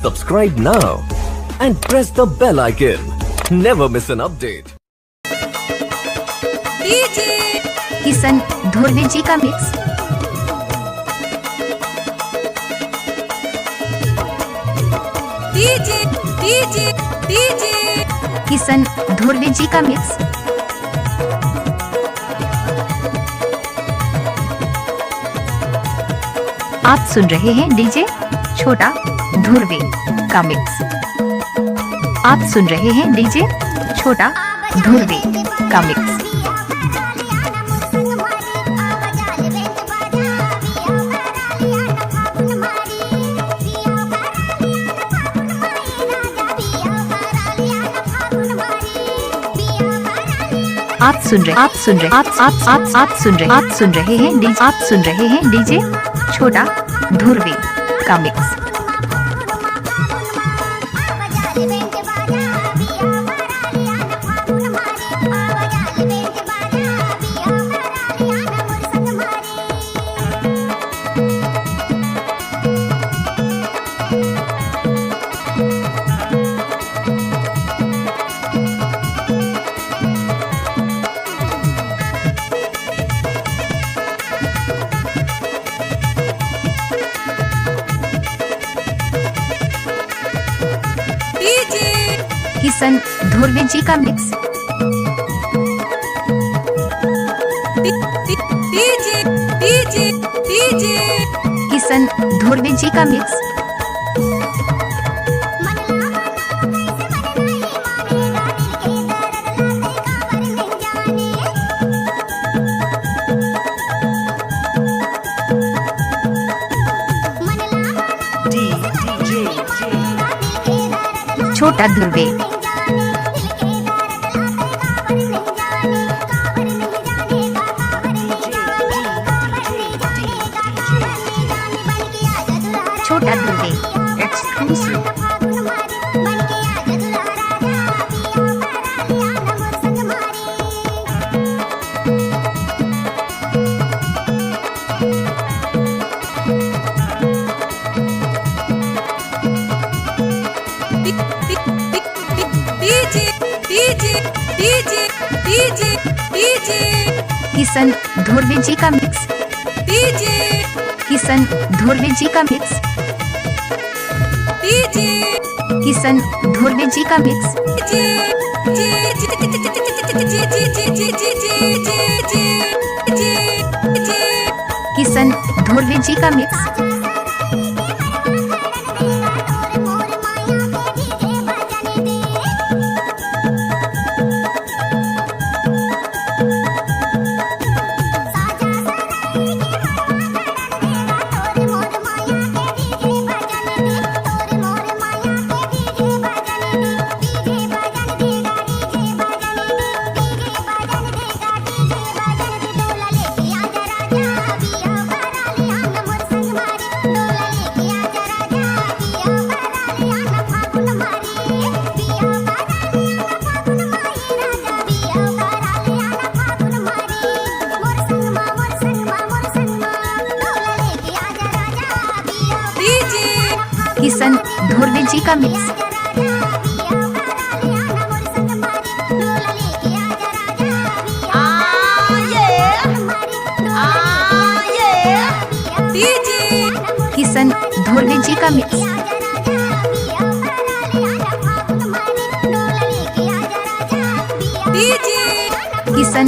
Subscribe now and press the bell icon. Never miss an update. Kishan Dhurve जी का mix. Kishan Dhurve जी का मिक्स। आप सुन रहे हैं डीजे छोटा धुर्वे का मिक्स। आप सुन रहे हैं डीजे छोटा धुर्वे का मिक्स। आप सुन रहे हैं डीजे छोटा धुर्वे का मिक्स। किशन धुर्वे जी का मिक्स। किशन धुर्वे जी का मिक्स। छोटा धुर्वे। छोटा धुर्वे एक्सक्लूसिव। किशन धुर्वे जी का मिक्स। किशन धुर्वे जी का मिक्स। किशन धुर्वे जी का मिक्स। किशन धुर्वे जी का मिक्स। किशन धुर्वे जी का मिक्स। किशन धुर्वे जी का मिक्स। किशन